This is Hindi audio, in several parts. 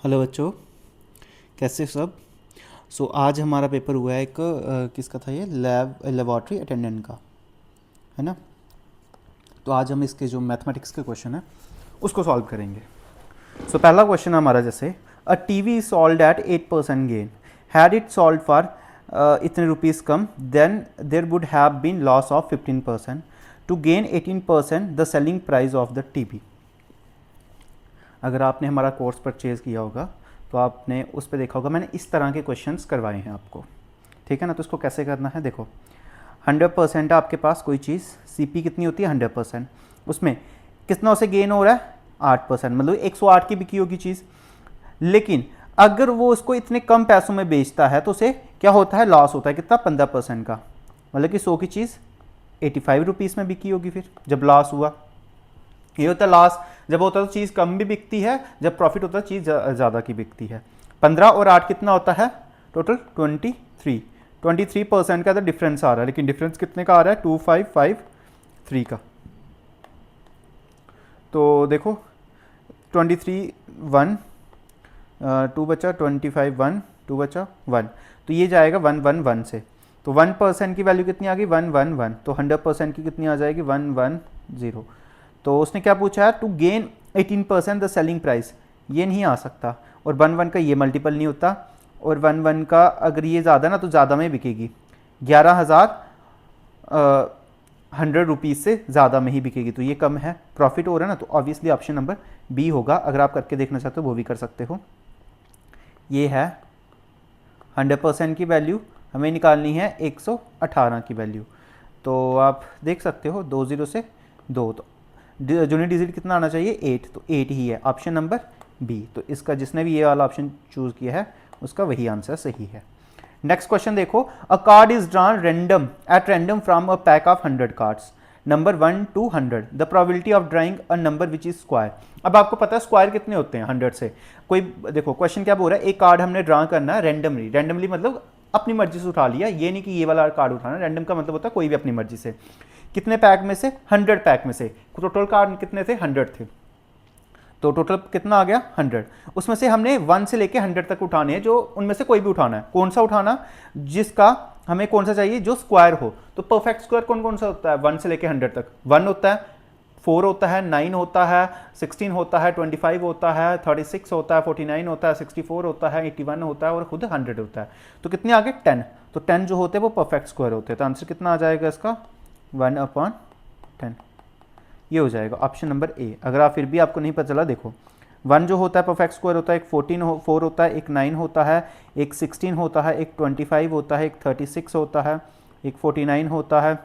हेलो बच्चों, कैसे सब। आज हमारा पेपर हुआ है एक किसका था, ये लेबॉर्ट्री अटेंडेंट का, है ना। तो आज हम इसके जो मैथमेटिक्स के क्वेश्चन है उसको सॉल्व करेंगे। पहला क्वेश्चन हमारा जैसे a TV sold at 8% gain, had it sold for इतने रुपीज़ कम, then there would have been loss of 15%, to gain 18% the selling price of the TV. अगर आपने हमारा कोर्स परचेज़ किया होगा तो आपने उस पर देखा होगा, मैंने इस तरह के क्वेश्चंस करवाए हैं आपको, ठीक है ना। तो इसको कैसे करना है, देखो 100% है आपके पास कोई चीज़, सीपी कितनी होती है 100%, उसमें कितना उसे गेन हो रहा है 8%, मतलब 108 की बिकी होगी चीज़। लेकिन अगर वो उसको इतने कम पैसों में बेचता है तो उसे क्या होता है, लॉस होता है, कितना 15% का, मतलब कि 100 की चीज़ 85 रुपीज़ में बिकी होगी फिर जब लॉस हुआ। ये होता है लॉस जब होता है तो चीज़ कम भी बिकती है, जब प्रॉफिट होता है चीज़ ज़्यादा की बिकती है। 15 और 8 कितना होता है टोटल 23% का तो डिफरेंस आ रहा है, लेकिन डिफरेंस कितने का आ रहा है 2553 का। तो देखो 23 1 2 बचा, 25 1 2 बचा 1, तो ये जाएगा 111 से। तो 1% की वैल्यू कितनी आ गई 111, तो 100% की कितनी आ जाएगी 110। तो उसने क्या पूछा है, to gain 18% the selling price, ये नहीं आ सकता, और 1 का ये मल्टीपल नहीं होता, और 1 का अगर ये ज़्यादा ना तो ज़्यादा में बिकेगी, 11,000 100 रुपीज़ से ज़्यादा में ही बिकेगी, तो ये कम है, प्रॉफिट हो रहा है ना। तो ऑब्वियसली ऑप्शन नंबर बी होगा। अगर आप करके देखना चाहते हो वो भी कर सकते हो। ये है 100% की वैल्यू, हमें निकालनी है 118 की वैल्यू। तो आप देख सकते हो 20 से 2, तो यूनिट डिजिट कितना आना चाहिए 8, तो 8 ही है, ऑप्शन नंबर बी। तो इसका जिसने भी ये वाला ऑप्शन चूज़ किया है उसका वही आंसर सही है। नेक्स्ट क्वेश्चन देखो, अ card is drawn random from a pack of 100 cards, number 1 to 100, the probability of drawing a number which is square. अब आपको पता है स्क्वायर कितने होते हैं 100 से। कोई देखो क्वेश्चन क्या बोल रहा है, एक कार्ड हमने ड्रा करना है रैंडमली मतलब अपनी मर्जी से उठा लिया, ये नहीं कि ये वाला कार्ड उठाना। रैंडम का मतलब होता है कोई भी अपनी मर्जी से। कितने पैक में से 100 पैक में से, टोटल कार्ड कितने थे 100 थे, तो टोटल कितना आ गया 100। उसमें से हमने 1 से लेके 100 तक उठाने हैं, जो उनमें से कोई भी उठाना है। कौन सा उठाना, जिसका हमें कौन सा चाहिए जो स्क्वायर हो। तो परफेक्ट स्क्वायर कौन कौन सा होता है 1 से लेके 100 तक, 1 होता है, 4 होता है, 9 होता है, 16 होता है, 25 होता है, 36 होता है, 49 होता है, 64 होता है, 81 होता है, और खुद 100 होता है। तो कितने आगे 10, तो 10 जो होते हैं वो परफेक्ट स्क्वायर होते हैं। तो आंसर कितना आ जाएगा इसका 1/10, ये हो जाएगा ऑप्शन नंबर ए। अगर आप फिर भी आपको नहीं पता चला, देखो 1 जो होता है परफेक्ट स्क्वायर होता है, एक 4 होता है, एक 9 होता है, एक 16 होता है, एक 25 होता है, एक 36 होता है, एक 49 होता है,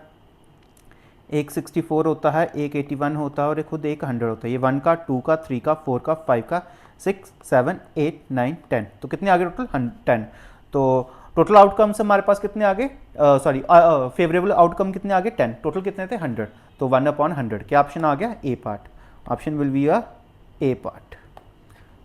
एक 64 होता है, एक 81 होता है, और एक खुद एक 100 होता है। ये 1 का, 2 का, 3 का, 4 का, 5 का, 6 7 8 9 10, तो कितने आगे टोटल 10। तो टोटल आउटकम्स हमारे पास कितने आगे, सॉरी फेवरेबल आउटकम कितने आगे 10, टोटल कितने थे 100, तो 1/100। क्या ऑप्शन आ गया a part, option will be a a part,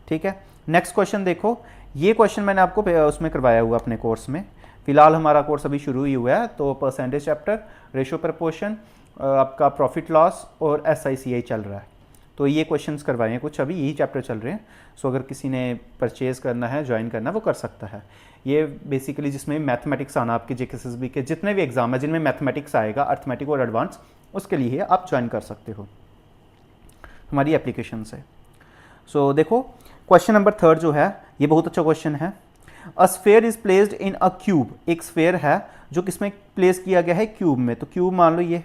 ठीक है। नेक्स्ट क्वेश्चन देखो, ये क्वेश्चन मैंने आपको उसमें करवाया हुआ अपने कोर्स में। फिलहाल हमारा कोर्स अभी शुरू ही हुआ है, तो परसेंटेज चैप्टर, रेशियो प्रपोर्शन, आपका प्रॉफिट लॉस और SICI चल रहा है। तो ये क्वेश्चंस करवाए हैं कुछ, अभी यही चैप्टर चल रहे हैं। सो अगर किसी ने परचेज़ करना है, ज्वाइन करना है, वो कर सकता है। ये बेसिकली जिसमें मैथमेटिक्स आना, आपके JKSSB के जितने भी एग्जाम है जिनमें मैथमेटिक्स आएगा, अर्थमेटिक और एडवांस, उसके लिए आप ज्वाइन कर सकते हो हमारी एप्लीकेशन से। सो देखो क्वेश्चन नंबर 3 जो है ये बहुत अच्छा क्वेश्चन है। अ sphere is placed in a cube, एक स्फेयर है जो किसमें प्लेस किया गया है क्यूब में। तो क्यूब मान लो ये,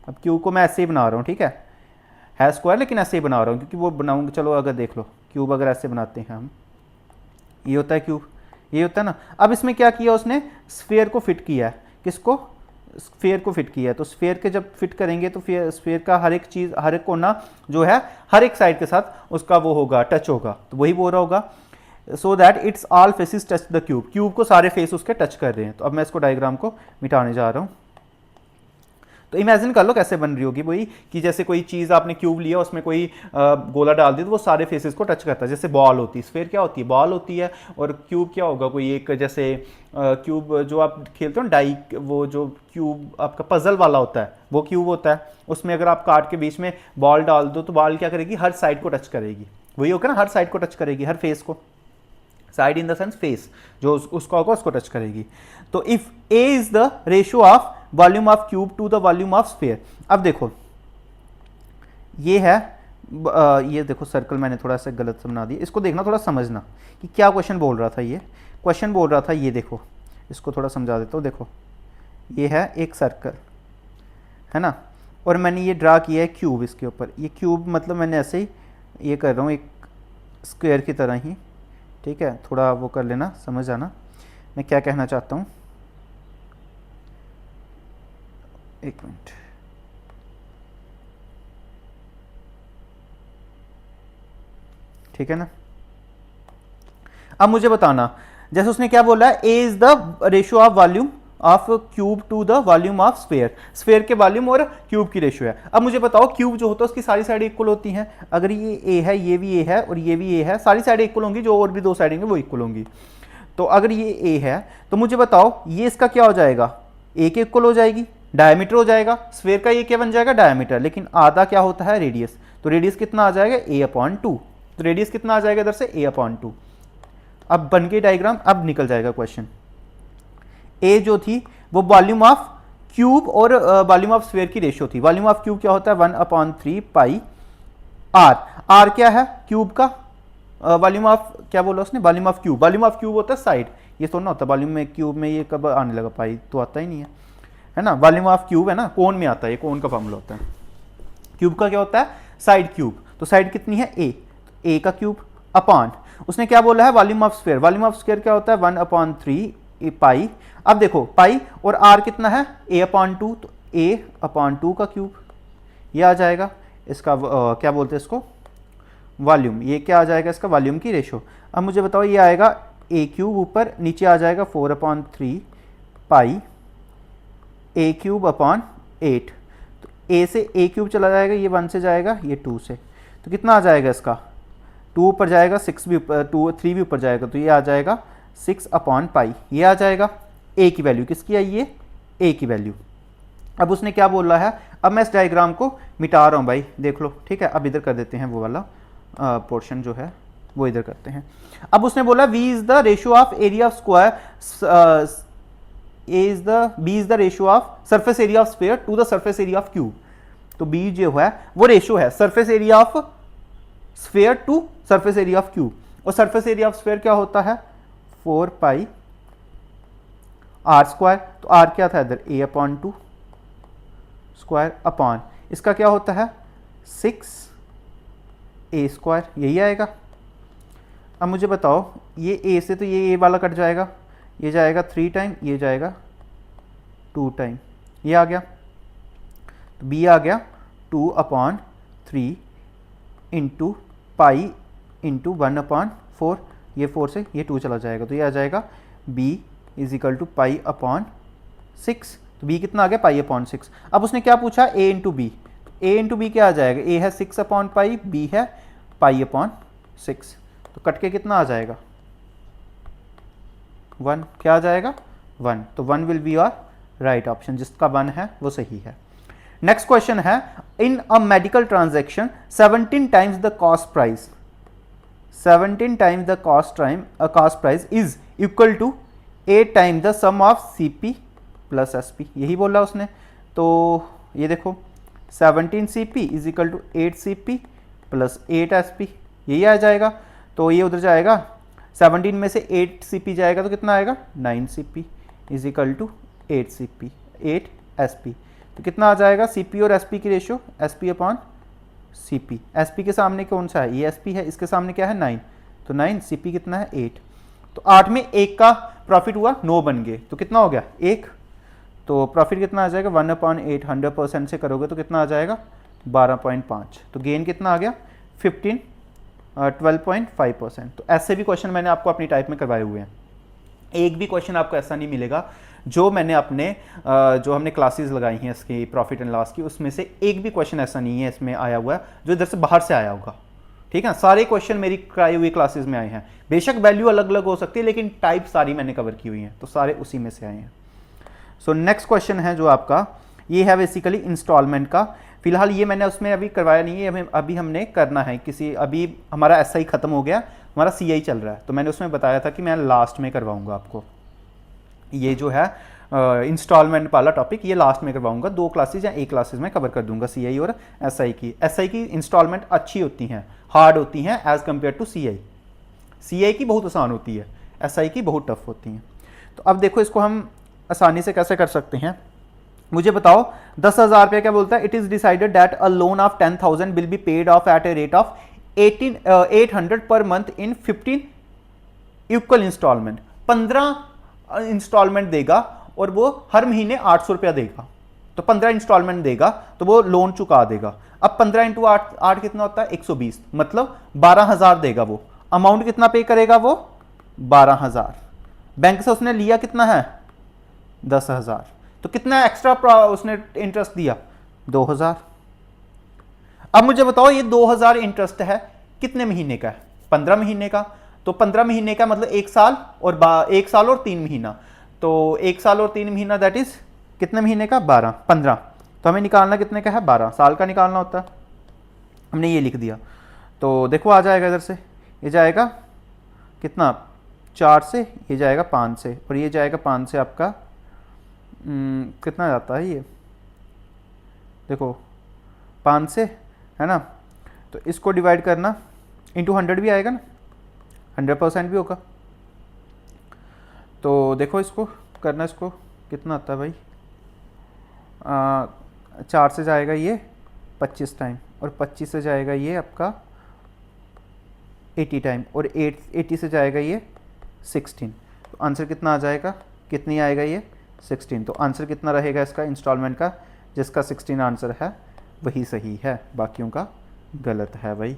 अब क्यूब को मैं ऐसे ही बना रहा हूँ, ठीक है स्क्वायर लेकिन ऐसे ही बना रहा हूँ क्योंकि वो बनाऊंगा। चलो अगर देख लो क्यूब अगर ऐसे बनाते हैं हम, ये होता है क्यूब, ये होता है ना। अब इसमें क्या किया उसने, स्फेयर को फिट किया है, किसको, स्फेयर को फिट किया है। तो स्फेयर के जब फिट करेंगे तो फिर स्फेयर का हर एक चीज़, हर एक कोना जो है हर एक साइड के साथ उसका वो होगा, टच होगा, तो वही बोल रहा होगा so that it's all faces touch the cube, cube को सारे फेस उसके टच कर रहे हैं। तो अब मैं इसको डायग्राम को मिटाने जा रहा हूँ। तो इमेजिन कर लो कैसे बन रही होगी वही, कि जैसे कोई चीज़ आपने क्यूब लिया, उसमें कोई गोला डाल दिया तो वो सारे फेसेस को टच करता है। जैसे बॉल होती है, स्फेयर क्या होती है, बॉल होती है, और क्यूब क्या होगा, कोई एक जैसे क्यूब जो आप खेलते हो ना डाई, वो जो क्यूब आपका पजल वाला होता है वो क्यूब होता है। उसमें अगर आप काट के बीच में बॉल डाल दो तो बॉल क्या करेगी, हर साइड को टच करेगी। वही होगा ना, हर साइड को टच करेगी, हर फेस को, side in the sense face, जो उसका होगा उसको टच करेगी। तो if A is the ratio of volume of cube to the volume of sphere. अब देखो ये है ये देखो सर्कल मैंने थोड़ा सा गलत बना दिया, इसको देखना थोड़ा समझना कि क्या क्वेश्चन बोल रहा था। ये क्वेश्चन बोल रहा था, ये देखो इसको थोड़ा समझा देता हूँ। देखो ये है एक सर्कल है ना, और मैंने ये ड्रा किया है क्यूब इसके ऊपर। ये क्यूब मतलब मैंने ऐसे ही ये कर रहा हूँ एक स्क्वायर की तरह ही, ठीक है, थोड़ा वो कर लेना, समझ आना मैं क्या कहना चाहता हूँ। एक मिनट, ठीक है ना। अब मुझे बताना, जैसे उसने क्या बोला है, a is the ratio of volume of cube to the volume of sphere, sphere के वॉल्यूम और क्यूब की रेशियो है। अब मुझे बताओ क्यूब जो होता है उसकी सारी साइड इक्वल होती हैं। अगर ये ए है, ये भी ए है और ये भी ए है, सारी साइड इक्वल होंगी, जो और भी दो साइड होंगी वो इक्वल होंगी। तो अगर ये ए है तो मुझे बताओ ये इसका क्या हो जाएगा, ए के इक्वल हो जाएगी, डायमीटर हो जाएगा। स्फीयर का ये क्या बन जाएगा, डायमीटर, लेकिन आधा क्या होता है, रेडियस। तो रेडियस कितना आ जाएगा, ए अपॉन 2। तो रेडियस कितना आ जाएगा इधर से, ए अपॉन 2। अब बन के डायग्राम अब निकल जाएगा क्वेश्चन। ए जो थी वो वॉल्यूम ऑफ क्यूब और वॉल्यूम ऑफ स्फीयर की रेशियो थी। वॉल्यूम ऑफ क्यूब क्या होता है, 1/3 पाई आर। आर क्या है, क्यूब का वॉल्यूम ऑफ, क्या बोला उसने, volume of cube. Volume of cube होता है साइड, ये तो ना होता वॉल्यूम में, क्यूब में ये कब आने लगा, पाई तो आता ही नहीं है ना। वॉल्यूम ऑफ क्यूब है ना, कोन में आता है, ये कोन का फॉर्मूला होता है। क्यूब का क्या होता है, साइड क्यूब। तो साइड कितनी है, ए, तो ए का क्यूब अपॉन, उसने क्या बोला है, volume of sphere. Volume of sphere क्या होता है, 1/3 पाई। अब देखो पाई और आर कितना है, a अपॉन 2, तो a अपॉन 2 का क्यूब, ये आ जाएगा इसका क्या बोलते हैं इसको, वॉल्यूम। ये क्या आ जाएगा, इसका वॉल्यूम की रेशो। अब मुझे बताओ ये आएगा a क्यूब, ऊपर नीचे आ जाएगा 4/3 पाई a क्यूब अपॉन 8। तो a से a क्यूब चला जाएगा, ये 1 से जाएगा, ये 2 से, तो कितना आ जाएगा इसका, 2 ऊपर जाएगा, 6 भी ऊपर, 3 भी ऊपर जाएगा, तो ये आ जाएगा 6/पाई। ये आ जाएगा ए की वैल्यू, किसकी आई ये, ए की वैल्यू। अब उसने क्या बोला है, अब मैं इस डायग्राम को मिटा रहा हूँ भाई, देख लो, ठीक है। अब इधर कर देते हैं वो वाला पोर्शन जो है वो इधर करते हैं। अब उसने बोला v is the ratio of area of square, B is the ratio of surface area of sphere to the surface area of cube. तो b जो है वो रेशियो है surface area of sphere to surface area of cube, और सरफेस एरिया ऑफ स्फीयर क्या होता है, 4 पाई आर स्क्वायर। तो आर क्या था इधर, a अपॉन 2 स्क्वायर अपॉन, इसका क्या होता है 6a स्क्वायर, यही आएगा। अब मुझे बताओ ये a से तो ये a वाला कट जाएगा, ये जाएगा 3 टाइम, ये जाएगा 2 टाइम, ये आ गया। तो b आ गया 2/3 इंटू पाई इंटू 1/4, ये 4 से ये 2 चला जाएगा, तो ये आ जाएगा b is equal to pi upon 6। तो b कितना आ गया, पाई अपॉन 6। अब उसने क्या पूछा, a into B, a into B क्या आ जाएगा, a है 6/पाई, b है पाई अपॉन 6, तो कट के कितना आ जाएगा 1, क्या आ जाएगा 1। तो 1 will be your right option, जिसका 1 है वो सही है। नेक्स्ट क्वेश्चन है, in a medical transaction 17 times the cost price, 17 times the cost price is equal to 8 times the sum of CP plus SP, यही बोला उसने। तो ये देखो 17 CP is equal to 8 CP plus 8 SP, यही आ जाएगा। तो ये उधर जाएगा, 17 में से 8 CP जाएगा तो कितना आएगा, 9 CP is equal to 8 CP 8 SP। तो कितना आ जाएगा, CP और SP की ratio, SP upon CP। SP के सामने कौन सा है, ये SP है, इसके सामने क्या है 9, तो 9, CP कितना है 8। तो 8 में 1 का प्रॉफिट हुआ, 9 बन गए, तो कितना हो गया 1। तो प्रॉफिट कितना आ जाएगा 1/8, 100% से करोगे तो कितना आ जाएगा 12.5। तो गेन कितना आ गया 12.5%। तो ऐसे भी क्वेश्चन मैंने आपको अपनी टाइप में करवाए हुए हैं। एक भी क्वेश्चन आपको ऐसा नहीं मिलेगा जो मैंने अपने जो हमने क्लासेस लगाई हैं इसकी प्रॉफिट एंड लॉस की, उसमें से एक भी क्वेश्चन ऐसा नहीं है इसमें आया हुआ है जो इधर से बाहर से आया होगा, ठीक है। सारे क्वेश्चन मेरी कराई हुई क्लासेस में आए हैं, बेशक वैल्यू अलग अलग हो सकती है लेकिन टाइप सारी मैंने कवर की हुई हैं, तो सारे उसी में से आए हैं। सो नेक्स्ट क्वेश्चन है जो आपका, ये है बेसिकली इंस्टॉलमेंट का। फिलहाल ये मैंने उसमें अभी करवाया नहीं है, अभी हमने करना है किसी, अभी हमारा एसआई ख़त्म हो गया, हमारा सीआई चल रहा है, तो मैंने उसमें बताया था कि मैं लास्ट में करवाऊंगा आपको ये जो है इंस्टॉलमेंट वाला टॉपिक, ये लास्ट में करवाऊंगा, 2 क्लासेज या 1 क्लासेज में कवर कर दूंगा सीआई और एसआई की। एसआई की इंस्टॉलमेंट अच्छी होती हैं, हार्ड होती हैं as compare to CI. CI की बहुत आसान होती है, एसआई की बहुत टफ होती हैं। तो अब देखो इसको हम आसानी से कैसे कर सकते हैं, मुझे बताओ 10,000 रुपये क्या बोलता है, it is decided that a loan of 10,000 will be paid off at a rate of 800 per month in 15 equal instalment. 15 instalment देगा और वो हर महीने 800 रुपया देगा, तो 15 इंस्टॉलमेंट देगा तो वो लोन चुका देगा। अब 15 इंटू 8 कितना होता है 120, मतलब 12,000 देगा वो। अमाउंट कितना पे करेगा वो 12,000। बैंक से उसने लिया कितना है 10,000, तो कितना एक्स्ट्रा उसने इंटरेस्ट दिया 2,000। अब मुझे बताओ ये 2,000 इंटरेस्ट है कितने महीने का है, 15 महीने का। तो 15 महीने का मतलब 1 साल और 1 साल और 3 महीना, तो 1 साल और 3 महीना दैट इज कितने महीने का 12 15, तो हमें निकालना कितने का है 12 साल का निकालना होता है, हमने ये लिख दिया। तो देखो आ जाएगा इधर से, ये जाएगा कितना 4 से, ये जाएगा 5 से, और ये जाएगा 5 से आपका कितना जाता है ये देखो 5 से है ना, तो इसको डिवाइड करना इंटू 100 भी आएगा ना, 100% भी होगा। तो देखो इसको करना, इसको कितना आता है भाई 4 से जाएगा ये 25 टाइम, और 25 से जाएगा ये आपका 80 टाइम, और 80 से जाएगा ये 16। तो आंसर कितना आ जाएगा, कितनी आएगा ये 16। तो आंसर कितना रहेगा इसका इंस्टॉलमेंट का, जिसका 16 आंसर है वही सही है, बाकियों का गलत है भाई।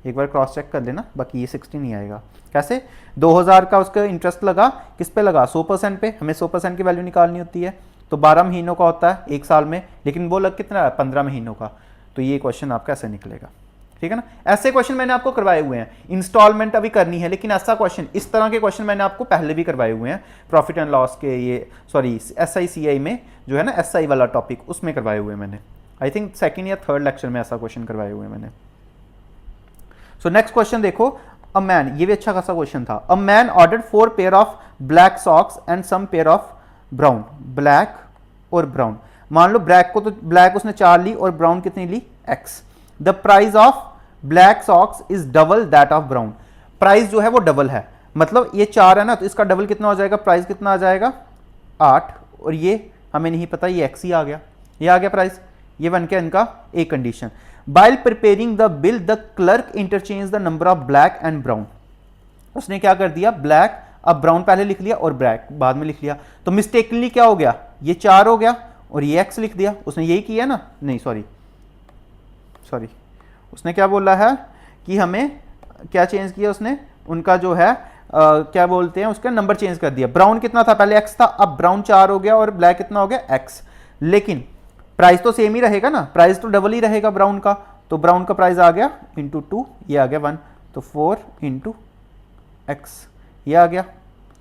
एक बार क्रॉस चेक कर लेना, बाकी ये 16 ही आएगा। कैसे 2,000 का उसका इंटरेस्ट लगा, किस पे लगा 100% पे, हमें 100% की वैल्यू निकालनी होती है, तो 12 महीनों का होता है 1 साल में, लेकिन वो लग कितना है 15 महीनों का। तो ये क्वेश्चन आपका ऐसे निकलेगा, ठीक है ना। ऐसे क्वेश्चन मैंने आपको करवाए हुए हैं, इंस्टॉलमेंट अभी करनी है, लेकिन ऐसा क्वेश्चन, इस तरह के क्वेश्चन मैंने आपको पहले भी करवाए हुए हैं प्रॉफिट एंड लॉस के, ये सॉरी SICI में जो है ना SI वाला टॉपिक, उसमें करवाए हुए हैं मैंने, आई थिंक 2nd या 3rd लेक्चर में ऐसा क्वेश्चन करवाए हुए हैं मैंने। सो नेक्स्ट क्वेश्चन देखो, अ मैन, ये भी अच्छा खासा क्वेश्चन था। A man ordered 4 pair of black socks and some pair of brown, black और ब्राउन। मान लो ब्लैक को, तो ब्लैक उसने 4 ली और ब्राउन कितनी ली X। The price of black socks is double that of brown. Price जो है वो डबल है, मतलब ये 4 है ना, तो इसका डबल कितना हो जाएगा, प्राइस कितना आ जाएगा 8, और ये हमें नहीं पता, ये X ही आ गया, ये आ गया प्राइस, ये बन के इनका एक condition. While preparing the bill, the clerk interchanged the number of black and brown। उसने क्या कर दिया, ब्लैक अब ब्राउन पहले लिख लिया और ब्लैक बाद में लिख लिया, तो मिस्टेकली क्या हो गया, ये 4 हो गया और ये X लिख दिया। उसने यही किया ना, नहीं सॉरी उसने क्या बोला है कि हमें क्या चेंज किया उसने, उनका जो है क्या बोलते हैं उसका नंबर चेंज कर दिया। ब्राउन कितना था पहले X था, अब ब्राउन 4 हो गया और ब्लैक कितना हो गया X, लेकिन प्राइस तो सेम ही रहेगा ना, प्राइस तो डबल ही रहेगा ब्राउन का, तो ब्राउन का प्राइस आ गया इंटू 2, ये आ गया 1, तो 4 इंटू X ये आ गया।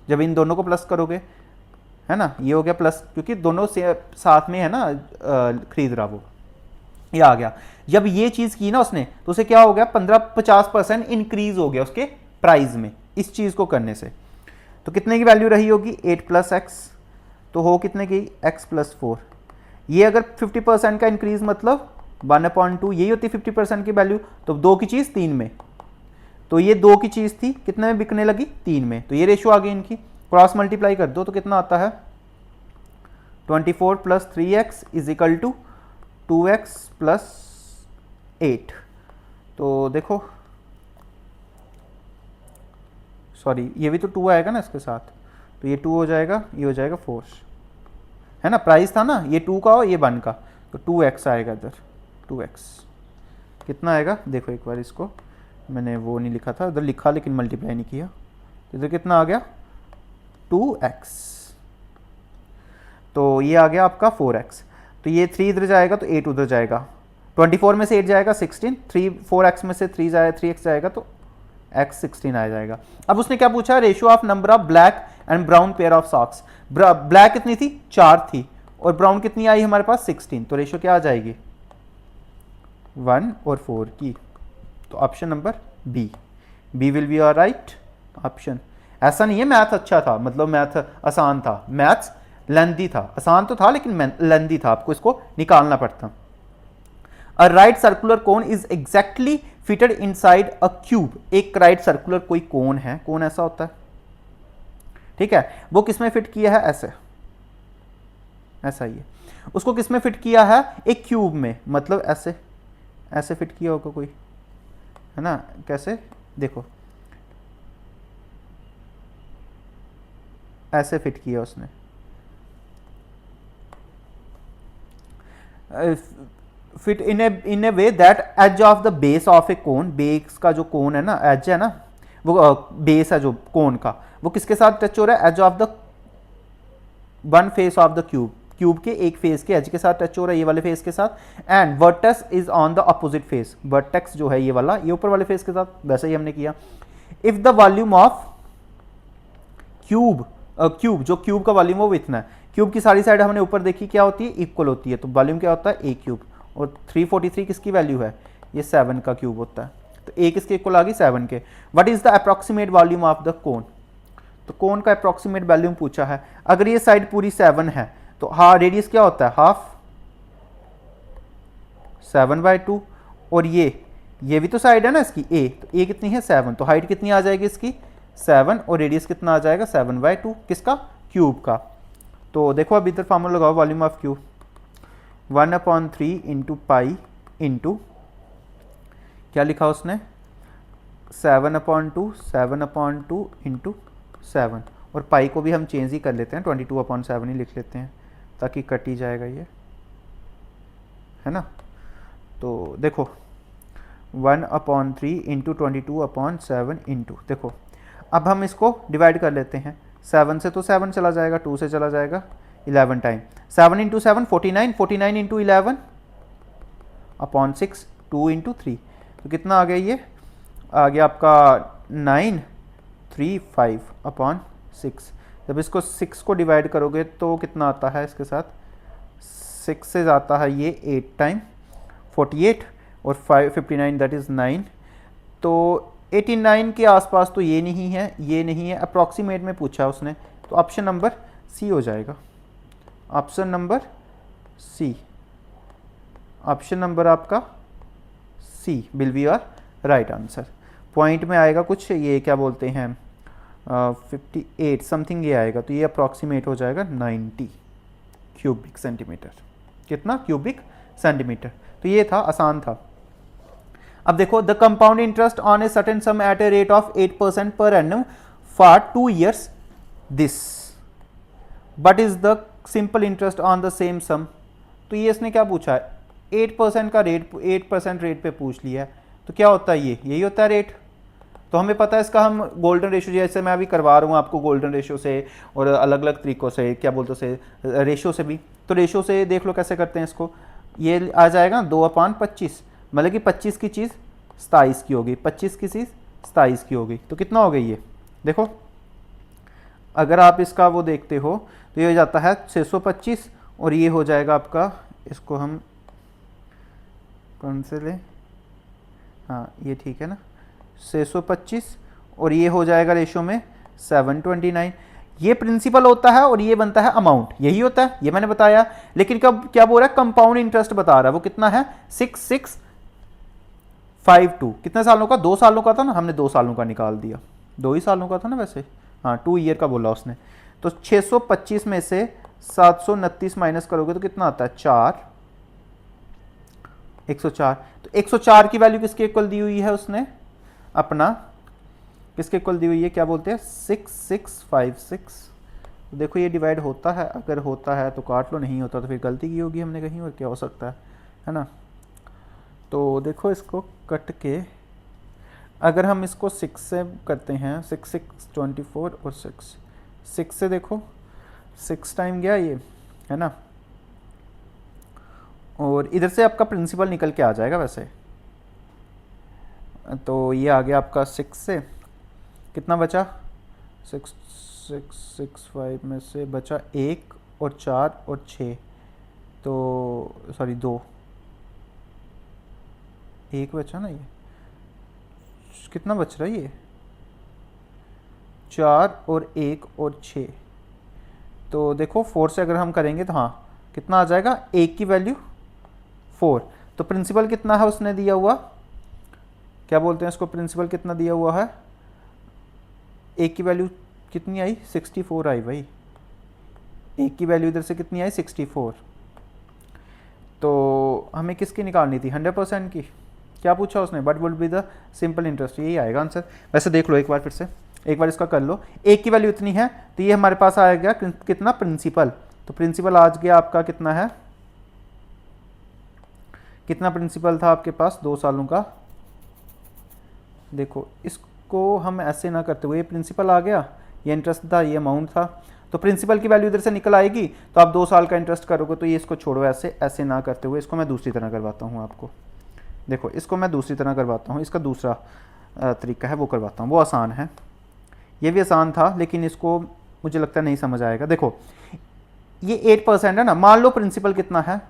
जब इन दोनों को प्लस करोगे है ना, ये हो गया प्लस, क्योंकि दोनों से साथ में है ना खरीद रहा वो, ये आ गया। जब ये चीज़ की ना उसने, तो उसे क्या हो गया 50% इंक्रीज हो गया उसके प्राइस में इस चीज़ को करने से। तो कितने की वैल्यू रही होगी 8 + X, तो हो कितने की X + 4। ये अगर 50% का इंक्रीज मतलब 1/2, यही होती 50% की वैल्यू, तो 2 की चीज़ 3 में, तो ये 2 की चीज़ थी कितने में बिकने लगी 3 में, तो ये रेशियो आ गई इनकी, क्रॉस मल्टीप्लाई कर दो तो कितना आता है 24 + 3X = 2X + 8। तो देखो सॉरी ये भी तो 2 आएगा ना इसके साथ, तो ये 2 हो जाएगा, ये हो जाएगा 4 है ना, प्राइस था ना ये 2 का और ये 1 का, तो 2X आएगा इधर, 2X कितना आएगा देखो एक बार, इसको मैंने वो नहीं लिखा था, उधर लिखा लेकिन मल्टीप्लाई नहीं किया, तो इधर कितना आ गया 2X, तो ये आ गया आपका 4X, तो ये 3 इधर जाएगा तो 8 उधर जाएगा, 24 में से 8 जाएगा 16, 4X में से 3X जाएगा तो X 16 आ जाएगा। अब उसने क्या पूछा, ratio of number of black and brown pair of socks. Black कितनी थी 4 थी और ब्राउन कितनी आई हमारे पास 16, तो रेशियो क्या आ जाएगी 1 और 4 की। तो option number B will be our right option. ऐसा नहीं है मैथ अच्छा था, मतलब मैथ आसान था, मैथ्स लेंदी था, आसान तो था लेकिन लेंदी था, आपको इसको निकालना पड़ता। A right circular cone is exactly fitted inside a cube. एक राइट सर्कुलर कोई कोन है, कोन ऐसा होता है, ठीक है, वो किसमें फिट किया है, ऐसे, ऐसा ही है, उसको किसमें फिट किया है, एक क्यूब में, मतलब ऐसे, ऐसे फिट किया होगा कोई, है ना, कैसे, देखो ऐसे फिट किया उसने, fit in a way that edge of the base of a cone, base का जो कोन है ना, एज है ना, वो बेस है जो कोन का, वो किसके साथ टच हो रहा है, edge of the one face of the cube, cube के एक फेस के एज के साथ टच हो रहा है, ये वाले फेस के साथ, and vertex is on the opposite face, vertex जो है ये वाला, ये ऊपर वाले फेस के साथ, वैसे ही हमने किया। If the volume of cube, cube जो क्यूब का वॉल्यूम वो इतना है, क्यूब की सारी साइड हमने ऊपर देखी क्या होती है, इक्वल होती है, तो वॉल्यूम क्या होता है, ए क्यूब, और 343 किसकी वैल्यू है, ये 7 का क्यूब होता है, तो ए किसके इक्वल आ गई, 7 के। What is the approximate volume of the cone, तो कोन का अप्रॉक्सीमेट वॉल्यूम पूछा है, अगर ये साइड पूरी 7 है तो हाँ रेडियस क्या होता है, हाफ 7/2, और ये भी तो साइड है ना इसकी ए, तो ए कितनी है 7, तो हाइट कितनी आ जाएगी इसकी 7, और रेडियस कितना आ जाएगा 7/2, किसका, क्यूब का। तो देखो अब इधर फार्मूला लगाओ, volume of cube 1/3 into pi into क्या लिखा उसने 7/2 इंटू 7, और पाई को भी हम चेंज ही कर लेते हैं, 22/7 ही लिख लेते हैं ताकि कट ही जाएगा ये, है ना। तो देखो 1/3 इंटू 22/7 इंटू, देखो अब हम इसको डिवाइड कर लेते हैं, 7 से तो 7 चला जाएगा, 2 से चला जाएगा 11 टाइम, 7 इंटू 7 49, 49 इंटू 11/6, 2 इंटू 3, तो कितना आ गया, ये आ गया आपका 935/6। जब इसको 6 को डिवाइड करोगे तो कितना आता है इसके साथ, 6 से जाता है ये 8 टाइम 48, और 59 दैट इज़ 9, तो 89 के आसपास, तो ये नहीं है, ये नहीं है, अप्रॉक्सीमेट में पूछा है उसने, तो ऑप्शन नंबर सी हो जाएगा, option number C, option number आपका C will be our right answer. Point में आएगा कुछ, ये क्या बोलते हैं 58 समथिंग ये आएगा, तो ये अप्रॉक्सीमेट हो जाएगा 90 क्यूबिक सेंटीमीटर, कितना क्यूबिक सेंटीमीटर, तो ये था, आसान था। अब देखो the compound interest on a certain sum at a rate of 8% per annum for 2 years this, but is the simple interest on the same sum, तो ये इसने क्या पूछा है, 8% का रेट, 8% रेट पे पूछ लिया है, तो क्या होता है ये, यही होता है रेट, तो हमें पता है इसका हम गोल्डन रेशियो, जैसे मैं अभी करवा रहा हूँ आपको गोल्डन रेशियो से और अलग अलग तरीक़ों से, क्या बोलते से रेशियो से भी, तो रेशियो से देख लो कैसे करते हैं इसको, ये आ जाएगा 2/25, मतलब कि 25 की चीज़ 27 की होगी, 25 की चीज़ 27 की होगी, तो कितना हो गई ये, देखो अगर आप इसका वो देखते हो तो ये हो जाता है 625, और ये हो जाएगा आपका, इसको हम कौन से लें, हाँ ये ठीक है ना, 625, और ये हो जाएगा रेशियो में 729, ये प्रिंसिपल होता है और ये बनता है अमाउंट, यही होता है, ये मैंने बताया, लेकिन कब क्या बोल रहा है, कंपाउंड इंटरेस्ट बता रहा है, वो कितना है 6652, कितने सालों का, 2 सालों का था ना, हमने 2 सालों का निकाल दिया, 2 ही सालों का था ना वैसे, हाँ 2 ईयर का बोला उसने, तो 625 में से 729 माइनस करोगे तो कितना आता है 104, तो 104 की वैल्यू किसके इक्वल दी हुई है उसने, अपना किसके इक्वल दी हुई है, क्या बोलते हैं 6656, तो देखो ये डिवाइड होता है, अगर होता है तो काट लो, नहीं होता तो फिर गलती की होगी हमने कहीं, और क्या हो सकता है ना। तो देखो इसको कट के अगर हम इसको 6 से करते हैं, 6 6 24 और 6 से देखो 6 टाइम गया ये, है ना, और इधर से आपका प्रिंसिपल निकल के आ जाएगा वैसे, तो ये आ गया आपका 6 से कितना बचा, 6665 में से बचा 1 और 4 और 6, तो सॉरी 2, 1 बचा ना, ये कितना बच रहा है ये 4 और 1 और 6, तो देखो 4 से अगर हम करेंगे तो हाँ कितना आ जाएगा, 1 की वैल्यू 4। तो प्रिंसिपल कितना है उसने दिया हुआ, क्या बोलते हैं इसको, प्रिंसिपल कितना दिया हुआ है, 1 की वैल्यू कितनी आई 64 आई भाई, 1 की वैल्यू इधर से कितनी आई 64। तो हमें किसकी निकालनी थी 100% की, क्या पूछा उसने, but would be the simple interest, यही आएगा आंसर। वैसे देख लो एक बार, फिर से एक बार इसका कर लो, 1 की वैल्यू इतनी है तो ये हमारे पास आएगा कितना प्रिंसिपल, तो प्रिंसिपल आज गया आपका कितना है, कितना प्रिंसिपल था आपके पास 2 सालों का। देखो इसको हम ऐसे ना करते हुए, ये प्रिंसिपल आ गया, ये इंटरेस्ट था, ये अमाउंट था, तो प्रिंसिपल की वैल्यू इधर से निकल आएगी, तो आप 2 साल का इंटरेस्ट करोगे, तो ये इसको छोड़ो, ऐसे ऐसे ना करते हुए इसको मैं दूसरी तरह करवाता हूँ आपको। देखो इसको मैं दूसरी तरह करवाता हूँ, इसका दूसरा तरीका है वो करवाता हूँ, वो आसान है, ये भी आसान था लेकिन इसको मुझे लगता है नहीं समझ आएगा। देखो ये 8% है ना, मान लो प्रिंसिपल कितना है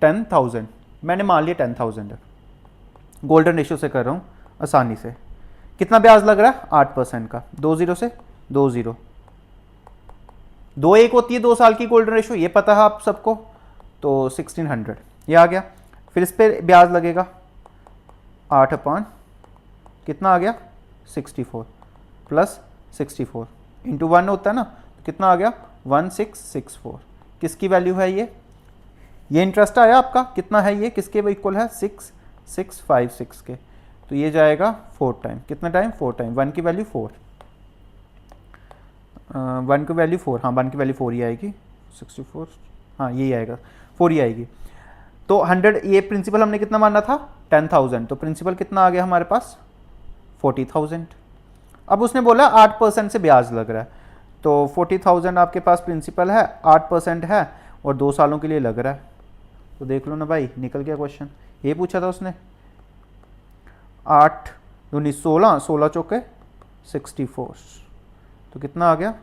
10,000, मैंने मान लिया 10,000 है, गोल्डन रेशियो से कर रहा हूँ आसानी से। कितना ब्याज लग रहा है 8% का, 2 0 से 2 0, 2 1 होती है 2 साल की गोल्डन रेशियो, ये पता है आप सबको, तो 1600 ये आ गया। फिर इस पर ब्याज लगेगा 8 अपान कितना आ गया 64 प्लस 64 इंटू 1 होता है ना, तो कितना आ गया 1664। किसकी वैल्यू है ये इंटरेस्ट आया आपका, कितना है ये, किसके इक्वल है 6656 के, तो ये जाएगा 4 टाइम, कितना टाइम 4 टाइम, 1 की वैल्यू 4, 1 की वैल्यू 4, हाँ 1 की वैल्यू 4 ही आएगी, 64 हाँ यही आएगा 4 ही आएगी। तो 100, ये प्रिंसिपल हमने कितना माना था 10,000, तो प्रिंसिपल कितना आ गया हमारे पास 40,000। अब उसने बोला 8% से ब्याज लग रहा है, तो 40,000 आपके पास प्रिंसिपल है, 8% है और 2 सालों के लिए लग रहा है, तो देख लो ना भाई निकल गया क्वेश्चन। ये पूछा था उसने 8 दूनी 16, 16 चौके 64, तो कितना आ गया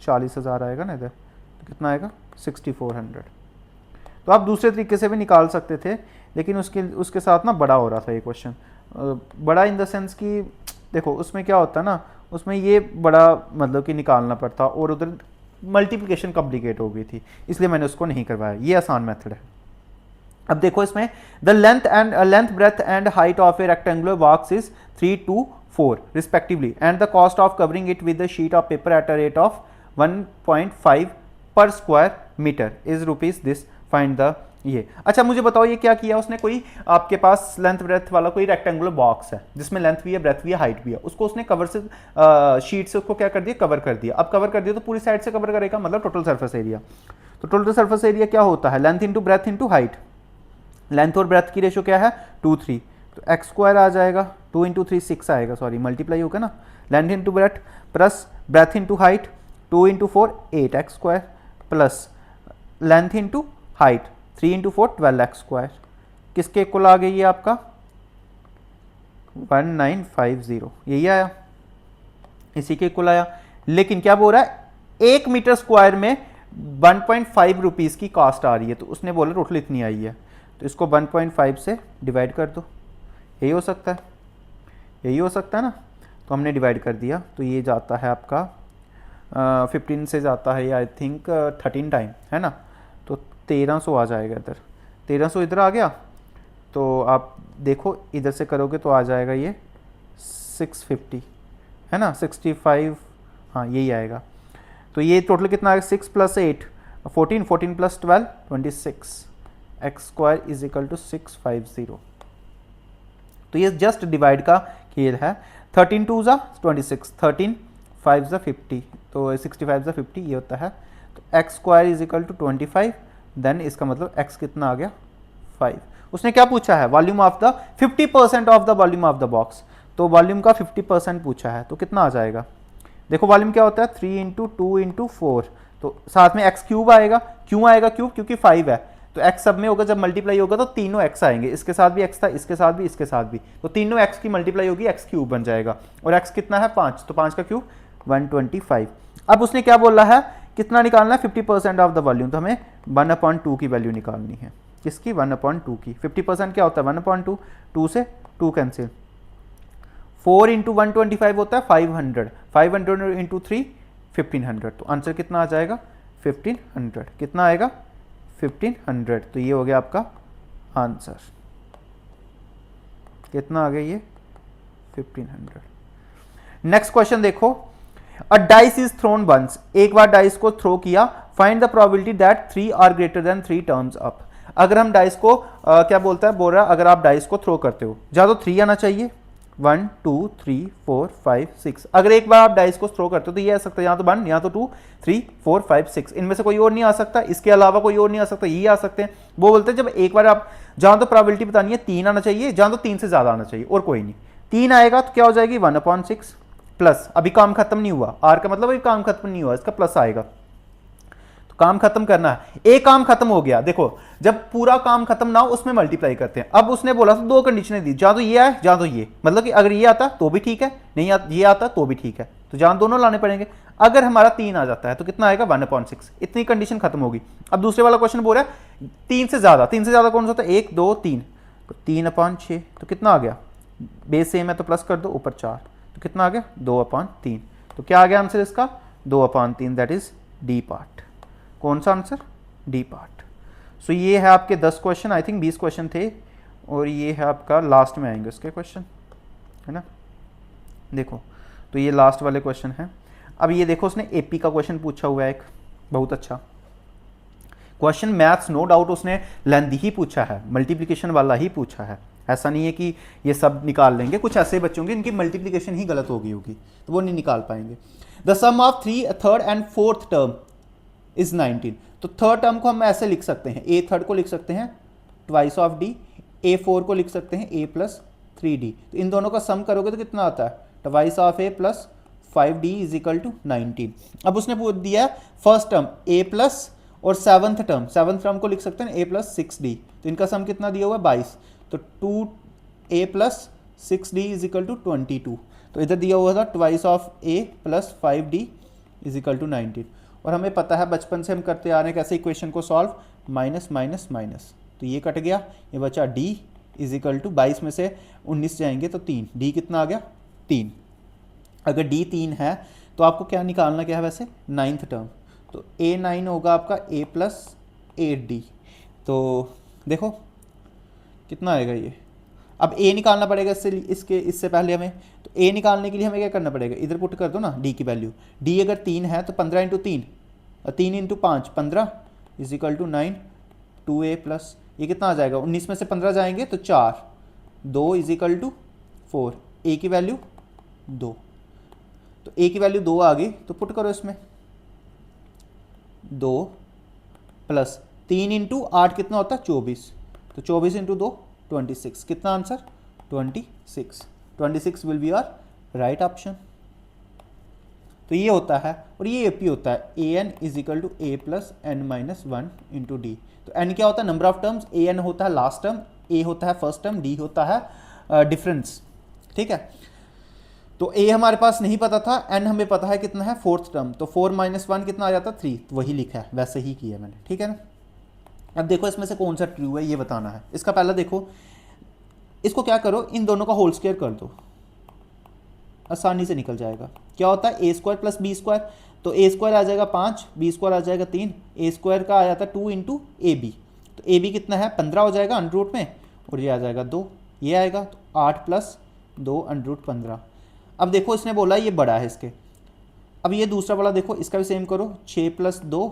40,000 आएगा ना इधर, तो कितना आएगा 6400। तो आप दूसरे तरीके से भी निकाल सकते थे, लेकिन उसके साथ ना बड़ा हो रहा था ये क्वेश्चन, बड़ा इन द सेंस कि देखो उसमें क्या होता है ना, उसमें ये बड़ा मतलब कि निकालना पड़ता और उधर मल्टीप्लिकेशन कॉम्प्लिकेट हो गई थी, इसलिए मैंने उसको नहीं करवाया, ये आसान मेथड है। अब देखो इसमें the length breadth and height of a rectangular box is 3 to 4 respectively, and the cost of covering it with the sheet of paper at a rate of 1.5 per square metre is rupees this, find the ये। अच्छा मुझे बताओ ये क्या किया उसने, कोई आपके पास लेंथ ब्रेथ वाला कोई रेक्टेंगुलर बॉक्स है जिसमें लेंथ भी है ब्रेथ भी है हाइट भी है, उसको उसने कवर से शीट से उसको क्या कर दिया, कवर कर दिया। अब कवर कर दिया तो पूरी साइड से कवर करेगा, मतलब टोटल सरफेस एरिया। तो टोटल सरफेस एरिया क्या होता है, length into breadth into height, length और ब्रेथ की रेशो क्या है 2 3, तो एक्स स्क्वायर आ जाएगा, 2 इंटू 3 6 आएगा, सॉरी मल्टीप्लाई होगा ना, length into breadth plus breadth into height 2 into 4 8 x square plus length into height 3 into 4 12 x square, किसके इक्वल आ गई ये आपका 1950, यही आया, इसी के इक्वल आया। लेकिन क्या बोल रहा है 1 मीटर स्क्वायर में 1.5 रुपीज़ की कॉस्ट आ रही है, तो उसने बोला टोटल इतनी आई है, तो इसको 1.5 से डिवाइड कर दो, यही हो सकता है, यही हो सकता है ना, तो हमने डिवाइड कर दिया, तो ये जाता है आपका 15 से जाता है आई थिंक 13 टाइम है ना, तो 1300 आ जाएगा इधर, 1300 इधर आ गया, तो आप देखो इधर से करोगे तो आ जाएगा ये 650 है ना, 65 हाँ यही आएगा। तो ये टोटल कितना आएगा 6 + 8 14, 14 + 12 26, X square is equal to 650। तो ये जस्ट डिवाइड का खेल है, 13 2 ज़ा 26, 13 5 ज़ा 50, तो 65 ज़ा 50 ये होता है, तो X square is equal to 25, then इसका मतलब एक्स कितना आ गया 5। उसने क्या पूछा है, volume of the 50% of the volume of the box, तो वॉल्यूम का 50% पूछा है, तो कितना आ जाएगा, देखो वॉल्यूम क्या होता है 3 इंटू 2 इंटू 4, तो साथ में एक्स क्यूब आएगा, क्यों आएगा क्यूब, क्योंकि 5 है, तो x सब में होगा, जब मल्टीप्लाई होगा तो तीनों x आएंगे, इसके साथ भी x था, इसके साथ भी, इसके साथ भी, तो तीनों x की मल्टीप्लाई होगी, x क्यूब बन जाएगा, और x कितना है 5, तो 5 का क्यूब 125। अब उसने क्या बोला है, कितना निकालना है 50% ऑफ द वॉल्यूम, तो हमें 1/2 की वैल्यू निकालनी है, किसकी? 1/2 की। 50% क्या होता है? 1/2, 2 से 2 कैंसिल। 4 इंटू 125 होता है 500, 500 इंटू 3 1500। तो आंसर कितना आ जाएगा? 1500। कितना आएगा? 1500। तो ये हो गया आपका आंसर। कितना आ गया ये? 1500। नेक्स्ट क्वेश्चन देखो, a dice is thrown once, एक बार डाइस को थ्रो किया, find the probability that 3 are greater than 3 terms up. अगर हम डाइस को क्या बोलता है, बोल रहा है अगर आप डाइस को थ्रो करते हो, या तो 3 आना चाहिए, 1 2 3 4 5 6। अगर एक बार आप डाइस को थ्रो करते हो तो ये आ सकता है यहाँ तो 1, यहाँ तो 2 3 4 5 6, इनमें से कोई और नहीं आ सकता, इसके अलावा कोई और नहीं आ सकता, ये आ सकते हैं। वो बोलते हैं जब एक बार आप, जहां तो प्रोबेबिलिटी बतानी है 3 आना चाहिए, जहां तो 3 से ज्यादा आना चाहिए, और कोई नहीं। 3 आएगा तो क्या हो जाएगी? 1/6 प्लस, अभी काम खत्म नहीं हुआ, आर का मतलब अभी काम खत्म नहीं हुआ, इसका प्लस आएगा। तो काम खत्म करना है, एक काम खत्म हो गया। देखो जब पूरा काम खत्म ना हो उसमें मल्टीप्लाई करते हैं। अब उसने बोला तो 2 कंडीशनें दी, जहां तो ये आए जहां तो ये, मतलब कि अगर ये आता तो भी ठीक है, नहीं ये आता तो भी ठीक है, तो जहां दोनों लाने पड़ेंगे। अगर हमारा 3 आ जाता है तो कितना आएगा? 1/6। इतनी कंडीशन खत्म होगी। अब दूसरे वाला क्वेश्चन बोल रहा है 3 से ज्यादा, 3 से ज्यादा कौन सा होता है? 1 2 3, तो 3/6। तो कितना आ गया? बेस सेम है तो प्लस कर दो, ऊपर 4, तो कितना आ गया? 2/3। तो क्या आ गया आंसर इसका? 2/3, दैट इज डी पार्ट। कौन सा आंसर? D part. सो ये है आपके 10 क्वेश्चन, आई थिंक 20 क्वेश्चन थे, और ये है आपका लास्ट में आएंगे उसके क्वेश्चन, है ना। देखो तो ये लास्ट वाले क्वेश्चन हैं। अब ये देखो उसने एपी का क्वेश्चन पूछा हुआ है एक, बहुत अच्छा क्वेश्चन। मैथ्स नो डाउट उसने लेंथी ही पूछा है, मल्टीप्लिकेशन वाला ही पूछा है, ऐसा नहीं है कि ये सब निकाल लेंगे। कुछ ऐसे बच्चे होंगे इनकी मल्टीप्लिकेशन ही गलत हो गई होगी तो वो नहीं निकाल पाएंगे। The sum of 3 third and fourth term is 19। तो थर्ड टर्म को हम ऐसे लिख सकते हैं, ए थर्ड को लिख सकते हैं twice of D, A four को लिख सकते हैं ए प्लस 3d। तो इन दोनों का सम करोगे तो कितना आता है? Twice of A plus 5d is equal to 19। अब उसने पूछ दिया फर्स्ट टर्म ए प्लस, और सेवंथ टर्म को लिख सकते हैं ए प्लस 6d। तो इनका सम कितना दिया हुआ है? 22। तो 2a plus 6d is equal to 22। तो इधर दिया हुआ था twice of A plus 5d is equal to 19। और हमें पता है बचपन से हम करते आ रहे हैं कैसे इक्वेशन को सॉल्व, माइनस माइनस माइनस, तो ये कट गया, ये बचा d इज इक्वल टू 22 में से 19 जाएंगे तो 3, d कितना आ गया? 3। अगर d 3 है तो आपको क्या निकालना क्या है वैसे? 9th term. तो a9 होगा आपका a प्लस 8d। तो देखो कितना आएगा ये। अब a निकालना पड़ेगा इससे पहले हमें, तो a निकालने के लिए हमें क्या करना पड़ेगा? इधर पुट कर दो ना d की वैल्यू। d अगर 3 है तो 15 इंटू 3 और 3 into 5 15 is equal to 9, 2a plus ये कितना आ जाएगा? 19 में से 15 जाएंगे तो 4, 2 इज इक्वल टू 4, a की वैल्यू 2। तो a की वैल्यू 2 आ गई तो पुट करो इसमें, 2 प्लस 3 इंटू 8 कितना होता है? 24। तो 24 इंटू 2 26। कितना answer? 26। 26 will be our right option. तो ये होता है, और ये एपी होता है a n is equal to a plus n minus 1 into d. तो एन क्या होता है? Number of terms, a n होता है लास्ट टर्म, ए होता है फर्स्ट टर्म, डी होता है डिफरेंस, ठीक है। तो ए हमारे पास नहीं पता था, एन हमें पता है कितना है? Fourth term. तो 4 माइनस 1 कितना आ जाता? 3। तो वही लिखा है, वैसे ही किया मैंने, ठीक है ना। अब देखो इसमें से कौन सा ट्रू है ये बताना है। इसका पहला देखो, इसको क्या करो, इन दोनों का होल स्क्वायर कर दो, आसानी से निकल जाएगा। क्या होता है? A square plus B square. तो ए स्क्वायर आ जाएगा 5, बी स्क्वायर आ जाएगा 3, ए स्क्वायर का आ जाता है 2 इंटू ए बी। तो ए बी कितना है? 15 हो जाएगा अंडर रूट में, और ये आ जाएगा 2, ये आएगा तो 8 प्लस 2 अंडर रूट 15। अब देखो इसने बोला ये बड़ा है इसके। अब ये दूसरा वाला देखो, इसका भी सेम करो, 6 प्लस 2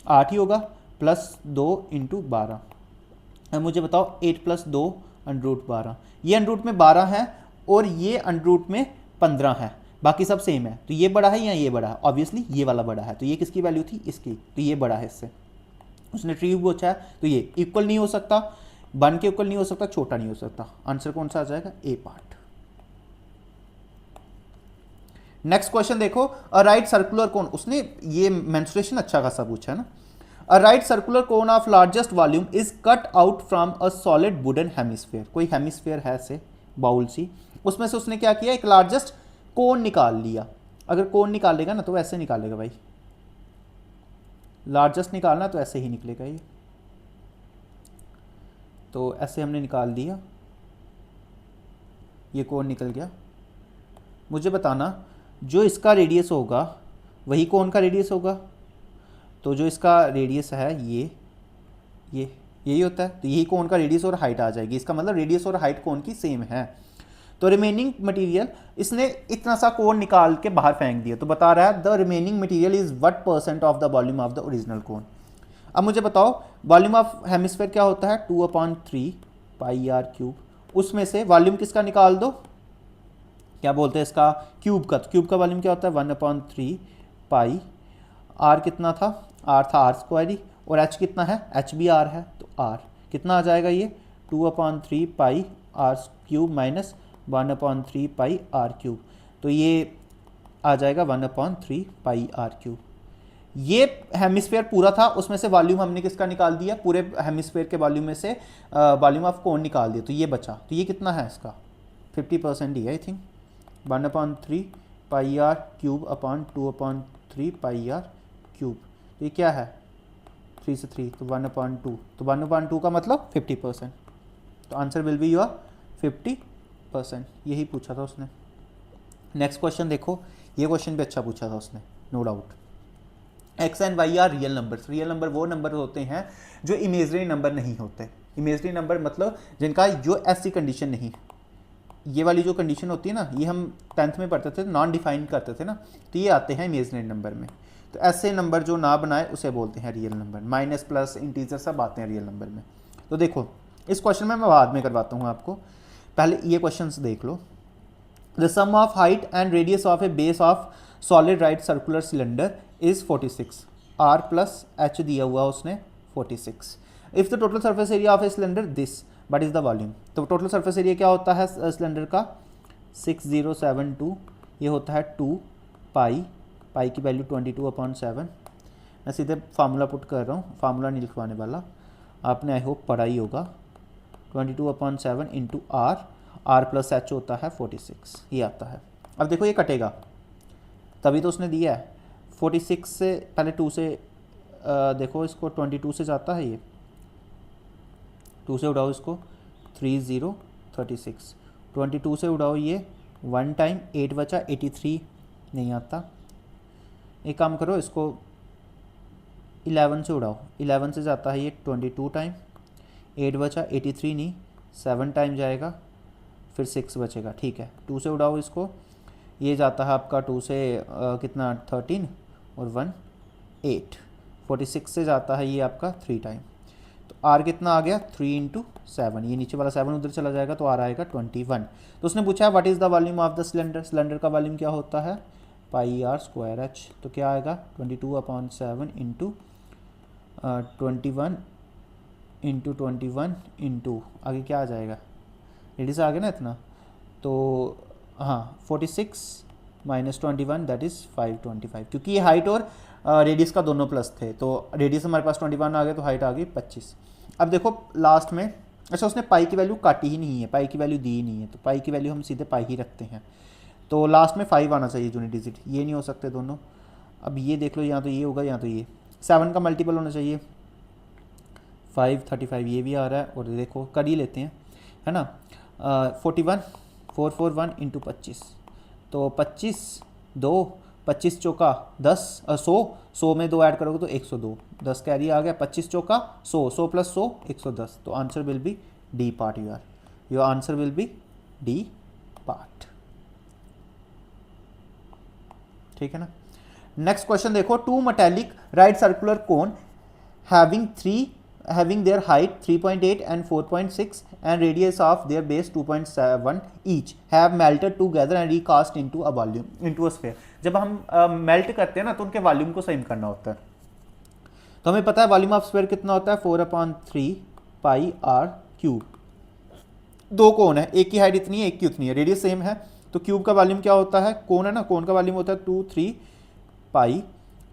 8 ही होगा, प्लस 2 इंटू 12। अब मुझे बताओ 8 प्लस 2 अंडर रूट 12। ये अंडर रूट में 12 है और ये अंडर रूट में 15 है, बाकी सब सेम है। तो ये बड़ा है या ये बड़ा है? ऑब्वियसली ये वाला बड़ा है। तो ये किसकी वैल्यू थी? इसकी। तो ये बड़ा है इससे। उसने ट्री पूछा है तो ये इक्वल नहीं हो सकता, 1 के इक्वल नहीं हो सकता, छोटा नहीं हो सकता। आंसर कौन सा आ जाएगा? ए पार्ट। नेक्स्ट क्वेश्चन देखो, अ राइट सर्कुलर कोन, उसने ये मेंस्ट्रुएशन अच्छा खासा पूछा है ना। A right circular cone of largest volume is cut out from a solid wooden hemisphere. कोई हेमिस्फीयर है से बाउल सी, उसमें से उसने क्या किया? एक लार्जेस्ट कोन निकाल लिया। अगर कोन निकालेगा ना तो ऐसे निकालेगा भाई, लार्जेस्ट निकालना तो ऐसे ही निकलेगा ये। तो ऐसे हमने निकाल दिया, ये कोण निकल गया। मुझे बताना जो इसका रेडियस होगा वही कोण का रेडियस होगा। तो जो इसका रेडियस है ये यही होता है, तो यही कोण का रेडियस और हाइट आ जाएगी। इसका मतलब रेडियस और हाइट कोण की सेम है। तो रिमेनिंग मटेरियल, इसने इतना सा कोण निकाल के बाहर फेंक दिया, तो बता रहा है the remaining material is what percent of the volume of the original कोण। अब मुझे बताओ वॉल्यूम ऑफ हेमिस्फेयर क्या होता है, 2/3 पाई आर क्यूब। उसमें से वॉल्यूम किसका निकाल दो, क्या बोलते हैं इसका, क्यूब का। तो क्यूब का वॉल्यूम क्या होता है 1/3 पाई। आर कितना था, आर था आर स्क्वायर ही, और एच कितना है, एच भी आर है। तो आर कितना आ जाएगा, ये 2/3 pi are cube minus 1/3 pi are cube. तो ये आ जाएगा 1/3 पाई आर क्यूब। ये हेमिस्फेयर पूरा था, उसमें से वॉल्यूम हमने किसका निकाल दिया, पूरे हेमिस्फेयर के वॉल्यूम में से वॉल्यूम ऑफ कोण निकाल दिया। तो ये बचा, तो ये कितना है इसका 50% ही है I think, 1/3 pi are cube upon 2/3 pi are cube. तो ये क्या है 3 से 3, तो 1/2, तो 1/2 का मतलब 50%। तो आंसर विल बी योर 50%। यही पूछा था उसने। नेक्स्ट क्वेश्चन देखो, ये क्वेश्चन भी अच्छा पूछा था उसने, no doubt. X and Y are real numbers. Real number वो नंबर होते हैं जो इमेजनरी नंबर नहीं होते। इमेजनरी नंबर मतलब जिनका जो ऐसी कंडीशन नहीं, ये वाली जो कंडीशन होती है ना, ये हम 10th में पढ़ते थे, नॉन डिफाइन करते थे ना, तो ये आते हैं इमेजनरी नंबर में। तो ऐसे नंबर जो ना बनाए उसे बोलते हैं real number. Minus plus integer सब आते हैं रियल नंबर में। तो देखो इस क्वेश्चन में मैं बाद में करवाता हूँ आपको, पहले ये क्वेश्चन देख लो। The sum of height and radius of a base of solid right circular cylinder is 46। R plus H दिया हुआ उसने 46। If the total surface area of a cylinder this, but is the volume. तो टोटल सर्फेस एरिया क्या होता है सिलेंडर का 6072, ये होता है 2 पाई, पाई की वैल्यू 22/7। मैं सीधे फार्मूला पुट कर रहा हूँ, फार्मूला नहीं लिखवाने वाला, आपने आई होप पढ़ा ही होगा। 22/7 इंटू आर प्लस एच होता है 46, ये आता है। अब देखो ये कटेगा, तभी तो उसने दिया है 46 से, पहले 2 से देखो इसको 22 से जाता है, ये 2 से उड़ाओ इसको 3036, 22 से उड़ाओ ये 1 टाइम, 8 बचा 83 नहीं आता। एक काम करो इसको 11 से उड़ाओ, 11 से जाता है ये 22 टाइम, 8 बचा 83 नहीं, 7 टाइम जाएगा, फिर 6 बचेगा। ठीक है 2 से उड़ाओ इसको, ये जाता है आपका 2 से कितना 13 और 1 8, 46 से जाता है ये आपका 3 टाइम। तो आर कितना आ गया 3 इंटू 7, ये नीचे वाला 7 उधर चला जाएगा तो आर आएगा 21। तो उसने पूछा है what is the volume of the cylinder. Cylinder का वॉल्यूम क्या होता है पाई आर स्क्वायर एच। तो क्या आएगा 22/7 इंटू 21 इंटू 21 इंटू आगे क्या आ जाएगा, रेडियस आ गया ना इतना, तो हाँ 46 माइनस 21 दैट इज़ 525, क्योंकि ये हाइट और रेडियस का दोनों प्लस थे, तो रेडियस हमारे पास 21 आ गया तो हाइट आ गई 25। अब देखो लास्ट में, अच्छा उसने पाई की वैल्यू काटी ही नहीं है, पाई की वैल्यू दी ही नहीं है, तो पाई की वैल्यू हम सीधे पाई ही रखते हैं। तो लास्ट में 5 आना चाहिए यूनिट डिजिट, ये नहीं हो सकते दोनों। अब ये देख लो, यहाँ तो ये होगा, यहाँ तो ये 7 का मल्टीपल होना चाहिए 535, ये भी आ रहा है। और देखो कर ही लेते हैं, है ना 441 इंटू 25, तो 25 2 25 चौका 10 100 में 2 ऐड करोगे तो 102, 10 कैरी आ गया, 25 चौका 100 प्लस 100 110। तो answer will be D part, your answer will be D part. ठीक है ना। नेक्स्ट क्वेश्चन देखो, 2 metallic right circular cone having their height 3.8 and 4.6 and radius of their base 2.7 each have melted together and recast into a sphere। जब हम मेल्ट करते हैं ना तो उनके वॉल्यूम को सेम करना होता है। तो हमें पता है वॉल्यूम ऑफ स्फीयर कितना होता है 4/3 पाई आर क्यूब। दो कोन है, एक की हाइट इतनी है एक की उतनी है, रेडियस सेम है, तो क्यूब का वॉल्यूम क्या होता है, कोन है ना, कोन का वॉल्यूम होता है 2 3 पाई,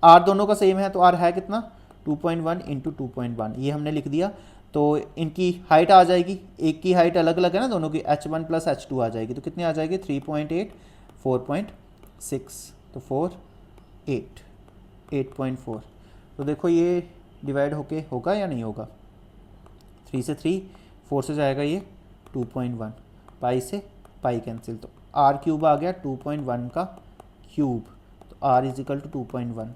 आर दोनों का सेम है तो आर है कितना 2.1 इंटू 2.1, ये हमने लिख दिया। तो इनकी हाइट आ जाएगी, एक की हाइट अलग अलग है ना दोनों की, h1 प्लस h2 आ जाएगी, तो कितनी आ जाएगी 3.8 4.6, तो 4 8 8.4। तो देखो ये डिवाइड होके होगा या नहीं होगा, 3 से 3 4 से जाएगा ये 2.1, पाई से पाई कैंसिल, तो आर क्यूब आ गया 2.1 का क्यूब, तो आर इज इक्वल टू 2.1।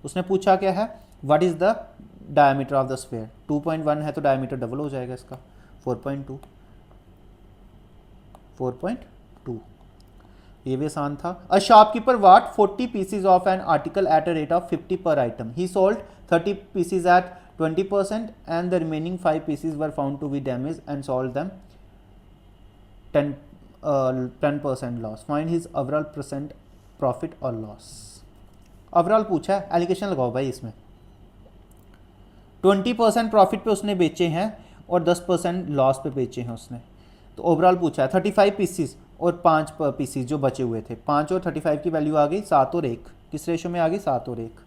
उसने पूछा क्या है, what is the diameter of the sphere, 2.1 है तो डायमीटर डबल हो जाएगा इसका 4.2, ये भी आसान था। A shopkeeper bought 40 pieces of an article at a rate of 50 per item, he sold 30 pieces at 20% and the remaining 5 pieces were found to be damaged and sold them 10% loss. Find his overall percent profit or loss. Overall पूछा है, एलिगेशन लगाओ भाई इसमें। 20% प्रॉफिट पे उसने बेचे हैं और 10% लॉस पे बेचे हैं उसने, तो ओवरऑल पूछा है 35 पीसीज और 5 पीसीज जो बचे हुए थे, 5 और 35 की वैल्यू आ गई 7 और 1, किस रेशो में आ गई 7 और 1,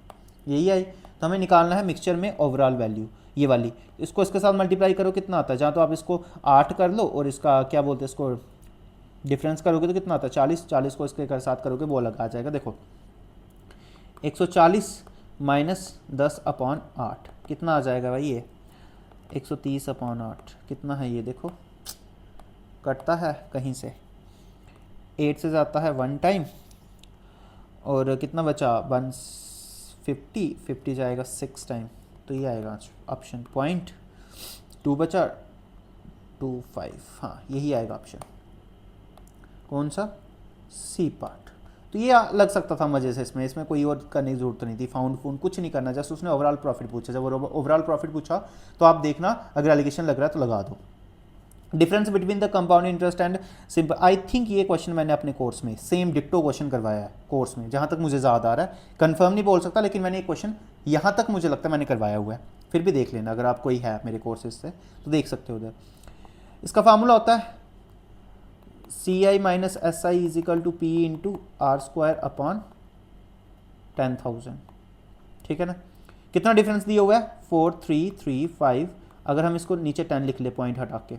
यही आई। तो हमें निकालना है मिक्सचर में ओवरऑल वैल्यू, ये वाली, इसको इसके साथ मल्टीप्लाई करो कितना आता है, जहाँ तो आप इसको 8 कर लो और इसका क्या बोलते हैं इसको डिफरेंस करोगे तो कितना आता है 40, 40 को इसके साथ करोगे वो अलग आ जाएगा। देखो 140 माइनस 10/8 कितना आ जाएगा भाई, ये 130/8 कितना है ये, देखो कटता है कहीं से, 8 से जाता है 1 टाइम और कितना बचा 150 जाएगा 6 टाइम, तो ये आएगा ऑप्शन 0.2 बचा 25, हाँ यही आएगा ऑप्शन, कौन सा, सी पार्ट। तो ये लग सकता था मज़े से, इसमें कोई और करने की जरूरत नहीं थी, फाउंड कुछ नहीं करना, जस्ट उसने ओवरऑल प्रॉफिट पूछा, जब ओवरऑल प्रॉफिट पूछा तो आप देखना अगर एलिगेशन लग रहा है तो लगा दो। Difference between the compound interest and simple, I think ये क्वेश्चन मैंने अपने कोर्स में सेम डिक्टो क्वेश्चन करवाया है कोर्स में, जहाँ तक मुझे याद आ रहा है, कंफर्म नहीं बोल सकता लेकिन मैंने एक क्वेश्चन यहाँ तक मुझे लगता है मैंने करवाया हुआ है, फिर भी देख लेना अगर आप कोई है मेरे कोर्सेज से तो देख सकते हो उधर। इसका फार्मूला होता है CI minus SI is equal to P into R²/10,000, ठीक है ना। कितना डिफरेंस दिया हुआ है 4335, अगर हम इसको नीचे 10 लिख ले पॉइंट हटा के,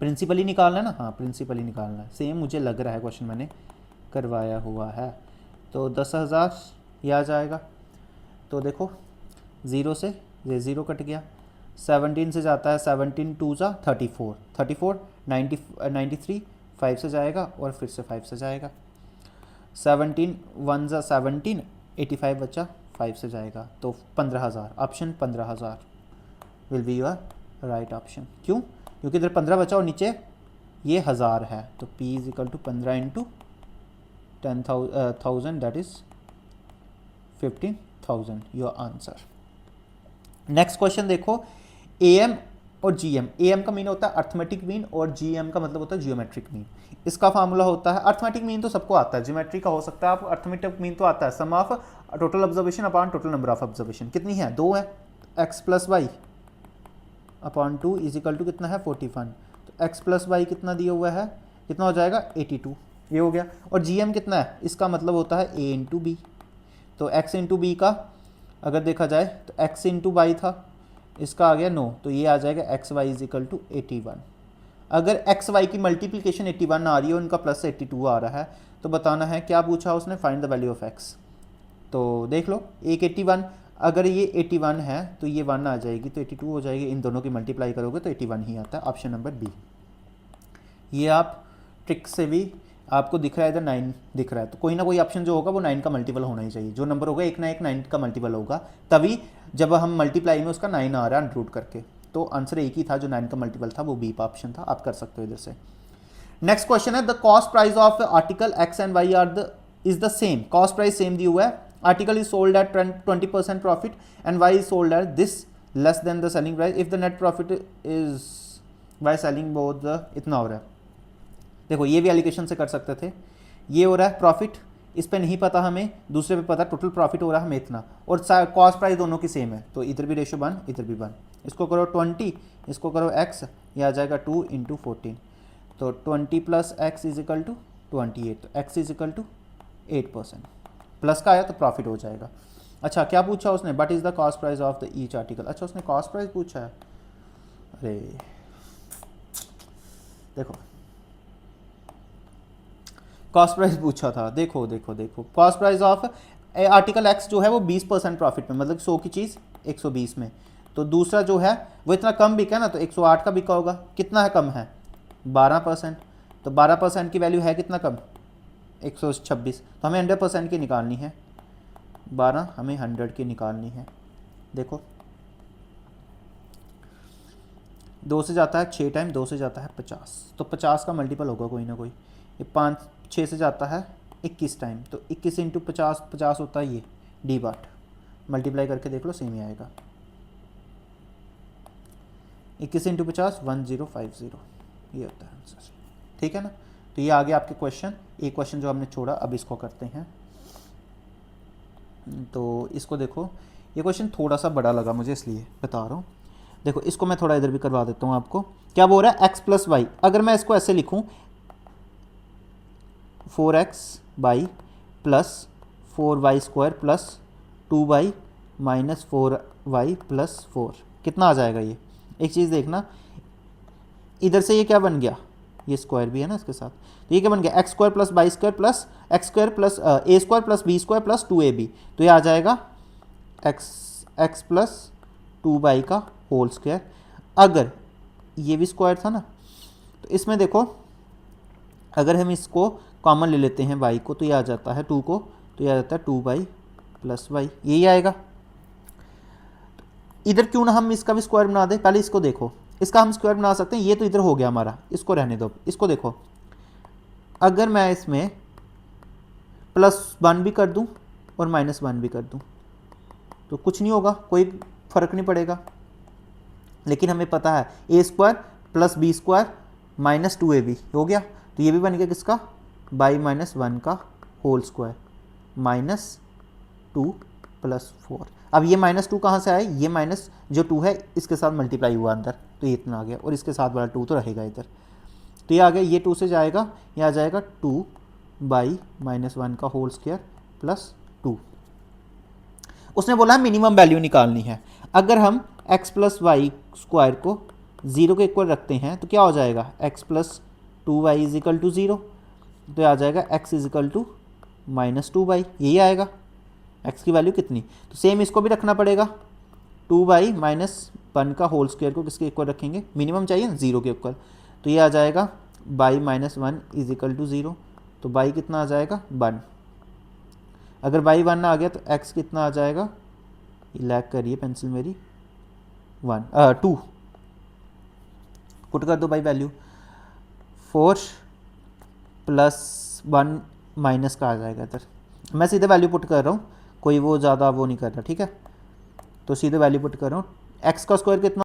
प्रिंसिपल ही निकालना है ना, हाँ प्रिंसिपल ही निकालना है, सेम मुझे लग रहा है क्वेश्चन मैंने करवाया हुआ है, तो 10,000 ये आ जाएगा। तो देखो 0 से ये 0 कट गया, 17 से जाता है 17 2 जा 34, 93 5 से जाएगा और फिर से 5 से जाएगा, 17 1 जा 17, 85 बचा 5 से जाएगा, तो 15,000, option 15,000 will be your right option. क्यों, क्योंकि इधर 15 बचा और नीचे ये 1000 है, तो P is equal to 15 into 10,000 that is 15,000 your answer. Next question देखो, AM और GM, AM का मीन होता है अर्थमेटिक मीन और GM का मतलब होता है जियोमेट्रिक मीन। इसका फार्मूला होता है, अर्थमेटिक मीन तो सबको आता है, ज्योमेट्री का हो सकता है, आप अर्थमेटिक मीन तो आता है sum of total observation upon total number of observation, कितनी है 2 है, x plus y upon 2 is equal to कितना है 41, तो x प्लस वाई कितना दिया हुआ है, कितना हो जाएगा 82, ये हो गया। और GM कितना है, इसका मतलब होता है A इंटू बी, तो x इंटू बी का अगर देखा जाए तो x इंटू वाई था, इसका आ गया 9, तो ये आ जाएगा x y is equal to 81। अगर एक्स वाई की मल्टीप्लिकेशन 81 आ रही है और इनका प्लस 82 आ रहा है, तो बताना है क्या पूछा उसने, find the value of x. तो देख लो एक 81, अगर ये 81 है तो ये 1 आ जाएगी, तो 82 हो जाएगी, इन दोनों की मल्टीप्लाई करोगे तो 81 ही आता है, ऑप्शन नंबर बी। ये आप ट्रिक से भी आपको दिख रहा है इधर 9 दिख रहा है, तो कोई ना कोई ऑप्शन जो होगा वो 9 का मल्टीपल होना ही चाहिए, जो नंबर होगा एक ना एक 9 का मल्टीपल होगा, तभी जब हम मल्टीप्लाई में उसका 9 आ रहा है रूट करके, तो आंसर एक ही था जो 9 का मल्टीपल था, वो बी का ऑप्शन था, आप कर सकते हो इधर से। नेक्स्ट क्वेश्चन है, the cost price of article X and Y are the is the same, cost price same दी हुआ है, article is sold at 20% profit and Y is sold at this less than the selling price, if the net profit is Y selling both इतना हो रहा है। देखो ये भी एलिगेशन से कर सकते थे, ये हो रहा है प्रॉफिट, इस पे नहीं पता हमें, दूसरे पे पता टोटल प्रॉफिट हो रहा है हमें इतना, और कॉस्ट प्राइस दोनों की सेम है, तो इधर भी रेशो 1 इधर भी 1, इसको करो 20, इसको करो x, ये आ जाएगा 2 इंटू 14, तो 20 plus x is equal to 28, तो x is equal to 8%, plus का आया तो प्रॉफिट हो जाएगा। अच्छा क्या पूछा उसने, but is the cost price of the each article, अच्छा उसने कॉस्ट प्राइस पूछा है, अरे देखो कॉस्ट प्राइस पूछा था, देखो देखो देखो cost price of article x जो है वो 20% प्रॉफिट में, मतलब 100 की चीज़ 120 में, तो दूसरा जो है वो इतना कम बिका ना, तो 108 का बिका होगा। कितना है कम है? 12%। तो 12% की वैल्यू है कितना कम? 126। तो हमें 100% की निकालनी है, 12 हमें 100 की निकालनी है। देखो 2 से जाता है 6 टाइम, 2 से जाता है 50, तो 50 का मल्टीपल होगा कोई ना कोई। ये 5 6 से जाता है 21 टाइम, तो 21 इंटू 50, 50 होता है ये डी बाट, मल्टीप्लाई करके देख लो सेम ही आएगा। 21 इंटू 50 1050, ये होता है आंसर। ठीक है ना, तो ये आगे आपके क्वेश्चन, एक क्वेश्चन जो हमने छोड़ा अब इसको करते हैं। तो इसको देखो, ये क्वेश्चन थोड़ा सा बड़ा लगा मुझे इसलिए बता रहा हूँ। देखो इसको मैं थोड़ा इधर भी करवा देता हूँ आपको। क्या बोल रहा है? x प्लस वाई, अगर मैं इसको ऐसे लिखूँ 4x by plus 4y square plus 2y minus 4y plus 4, कितना आ जाएगा ये? एक चीज़ देखना, इधर से ये क्या बन गया? ये स्क्वायर भी है ना इसके साथ, तो ये क्या बन गया? X square plus y square plus x square plus a square plus B square plus 2ab, तो ये आ जाएगा एक्स प्लस 2y का होल स्क्वायर। अगर ये भी स्क्वायर था ना, तो इसमें देखो अगर हम इसको कॉमन ले लेते हैं y को, तो ये आ जाता है 2 को, तो ये आ जाता है 2y प्लस वाई, यही आएगा। इधर क्यों ना हम इसका भी स्क्वायर बना दें? पहले इसको देखो, इसका हम स्क्वायर बना सकते हैं, ये तो इधर हो गया हमारा, इसको रहने दो। इसको देखो, अगर मैं इसमें +1 भी कर दूं और -1 भी कर दूं तो कुछ नहीं होगा, कोई फ़र्क नहीं पड़ेगा। लेकिन हमें पता है A square plus B square minus 2ab हो गया, तो ये भी बन गया किसका? बाई -1 का होल स्क्वायर माइनस 2 प्लस 4। अब ये -2 कहाँ से आए? ये माइनस जो 2 है इसके साथ मल्टीप्लाई हुआ अंदर, तो ये इतना आ गया, और इसके साथ वाला 2 तो रहेगा इधर, तो ये आ गया, ये 2 से जाएगा, ये आ जाएगा 2 बाई -1 का होल स्क्वायर प्लस 2। उसने बोला है मिनिमम वैल्यू निकालनी है। अगर हम x प्लस वाई स्क्वायर को 0 के इक्वल रखते हैं तो क्या हो जाएगा? x plus 2y is equal to 0, तो आ जाएगा x is equal to -2y, यही आएगा। x की वैल्यू कितनी? तो सेम इसको भी रखना पड़ेगा, 2y -1 का होल स्क्वायर को किसके इक्वल रखेंगे? मिनिमम चाहिए ना 0 के इक्वल, तो ये आ जाएगा बाई -1 इज इक्वल टू 0, तो बाई कितना आ जाएगा? 1। अगर बाई 1 आ गया तो x कितना आ जाएगा? लैग कर रही है पेंसिल मेरी, 2 पुट कर दो भाई वैल्यू, 4 + 1 माइनस का आ जाएगा इधर। मैं सीधे वैल्यू पुट कर रहा हूँ, कोई वो ज़्यादा वो नहीं कर रहा, ठीक है? तो सीधे वैल्यू पुट कर रहा हूँ। x का स्क्वायर कितना